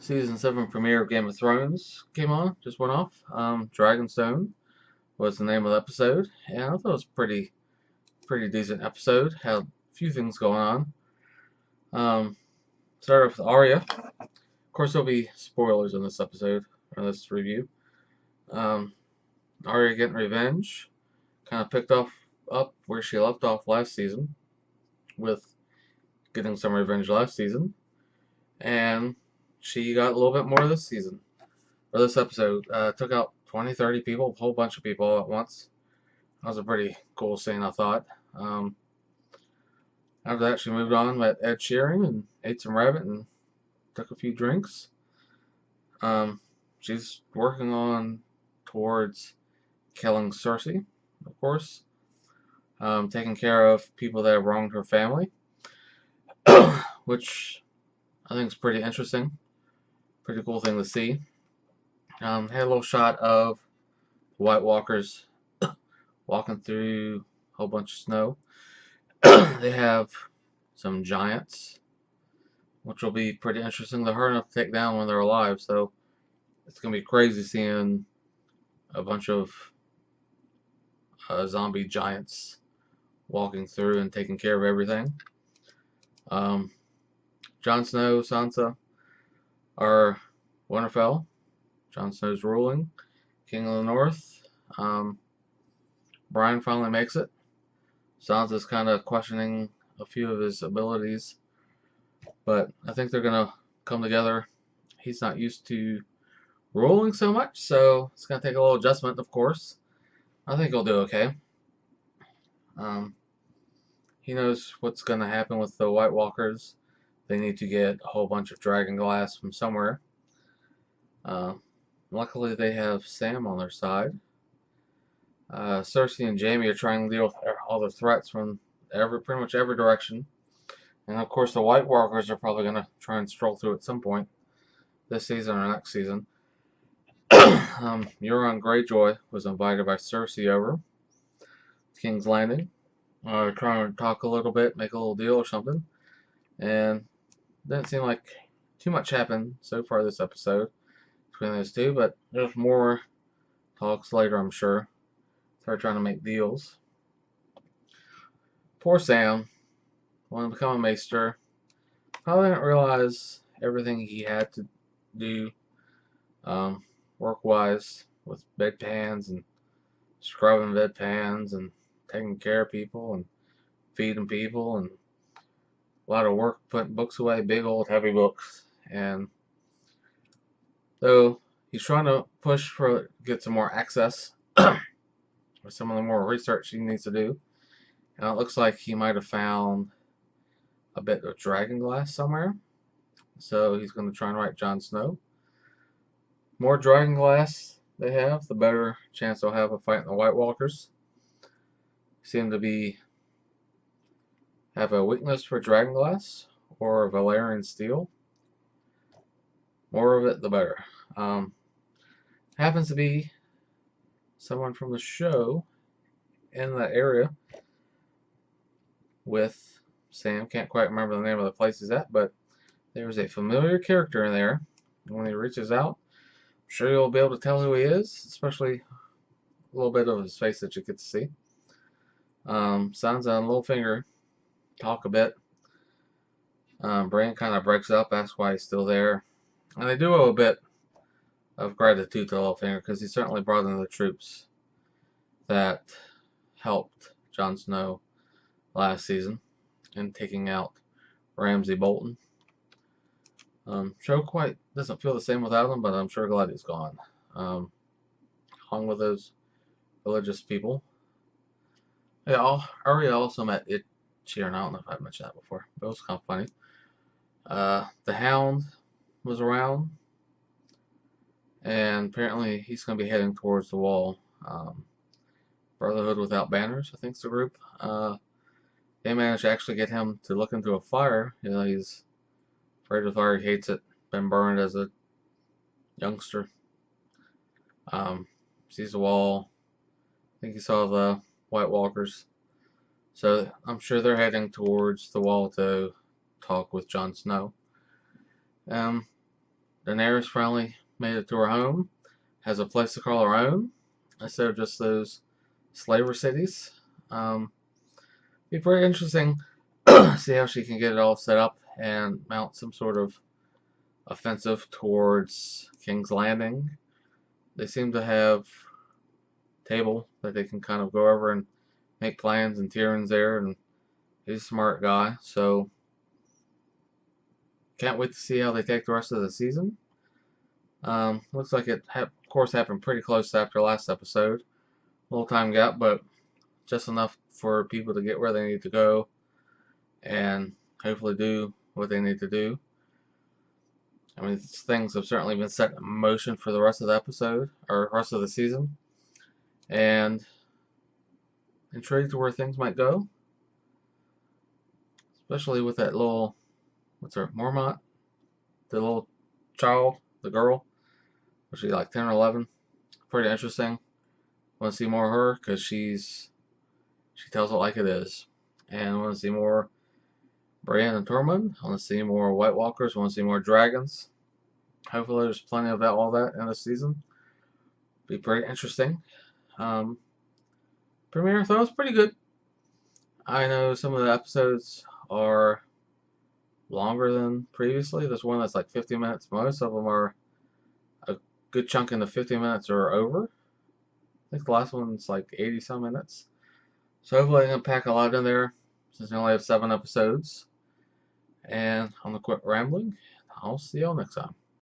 Season 7 premiere of Game of Thrones came on, just went off. Dragonstone was the name of the episode, and I thought it was pretty decent episode. Had a few things going on. Um, Started off with Arya. Of course, there'll be spoilers in this episode, or this review. Um, Arya getting revenge. Kind of picked up where she left off last season, with getting some revenge last season. And she got a little bit more this season. For this episode, took out 20, 30 people, a whole bunch of people all at once. That was a pretty cool scene, I thought. Um, After that, she moved on, met Ed Sheeran, and ate some rabbit and took a few drinks. Um, she's working on towards killing Cersei, of course. Taking care of people that have wronged her family, which I think is pretty interesting. Pretty cool thing to see. Had a little shot of White Walkers walking through a whole bunch of snow. They have some giants, which will be pretty interesting. They're hard enough to take down when they're alive, so it's going to be crazy seeing a bunch of zombie giants walking through and taking care of everything. Um, Jon Snow, Sansa are Winterfell. Jon Snow's ruling, King of the North. Brian finally makes it. Sansa's kind of questioning a few of his abilities, but I think they're going to come together. He's not used to ruling so much, so it's going to take a little adjustment, of course. I think he'll do okay. He knows what's going to happen with the White Walkers. They need to get a whole bunch of dragon glass from somewhere. Luckily, they have Sam on their side. Cersei and Jaime are trying to deal with all the threats from pretty much every direction. And of course, the White Walkers are probably going to try and stroll through at some point this season or next season. Euron Greyjoy was invited by Cersei over to King's Landing. Trying to talk a little bit, make a little deal or something. And didn't seem like too much happened so far this episode between those two, but there's more talks later, I'm sure. They're trying to make deals. Poor Sam wanted to become a maester. Probably didn't realize everything he had to do work-wise with bedpans and scrubbing bedpans and taking care of people and feeding people, and a lot of work putting books away, big old heavy books. And though he's trying to push for get some more access or some of the more research he needs to do, and it looks like he might have found a bit of dragon glass somewhere. So he's going to try and write Jon Snow. More dragon glass they have, the better chance they'll have of fighting the White Walkers. Seem to have a weakness for dragon glass or Valyrian steel. More of it, the better. Happens to be someone from the show in that area with Sam. Can't quite remember the name of the place he's at, but there's a familiar character in there. When he reaches out, I'm sure you'll be able to tell who he is, especially a little bit of his face that you get to see. Sansa and Littlefinger talk a bit. Bran kind of breaks up, asks why he's still there. And they do owe a bit of gratitude to Littlefinger because he certainly brought in the troops that helped Jon Snow last season in taking out Ramsay Bolton. Show quite doesn't feel the same without him, but I'm sure glad he's gone. Along with those religious people. Yeah, Arya also met Ed Sheeran. I don't know if I've mentioned that before, but it was kind of funny. The Hound was around, and apparently he's going to be heading towards the Wall. Brotherhood Without Banners, I think is the group. They managed to actually get him to look into a fire. You know, he's afraid of fire, he hates it, been burned as a youngster. Sees the Wall. I think he saw the White Walkers. So I'm sure they're heading towards the Wall to talk with Jon Snow. Daenerys finally made it to her home, has a place to call her own, instead of just those slaver cities. Be pretty interesting see how she can get it all set up and mount some sort of offensive towards King's Landing. They seem to have a table that they can kind of go over and make plans, and Tyrion's there, and he's a smart guy, so can't wait to see how they take the rest of the season. Looks like it, of course, happened pretty close after last episode. A little time gap, but just enough for people to get where they need to go and hopefully do what they need to do. I mean, things have certainly been set in motion for the rest of the episode, or rest of the season, and intrigued to where things might go, especially with that little, what's her, Mormont, the little child, the girl, was she like 10 or 11? Pretty interesting. Want to see more of her, because she tells it like it is. And I want to see more Brienne and Tormund. I want to see more White Walkers. I want to see more dragons. Hopefully there's plenty of that, all that in this season. Be pretty interesting. Premiere I thought was pretty good. I know some of the episodes are longer than previously. There's one that's like 50 minutes. Most of them are a good chunk in the 50 minutes or over. I think the last one's like 80 some minutes. So hopefully I can pack a lot in there, since we only have 7 episodes. And I'm gonna quit rambling. I'll see y'all next time.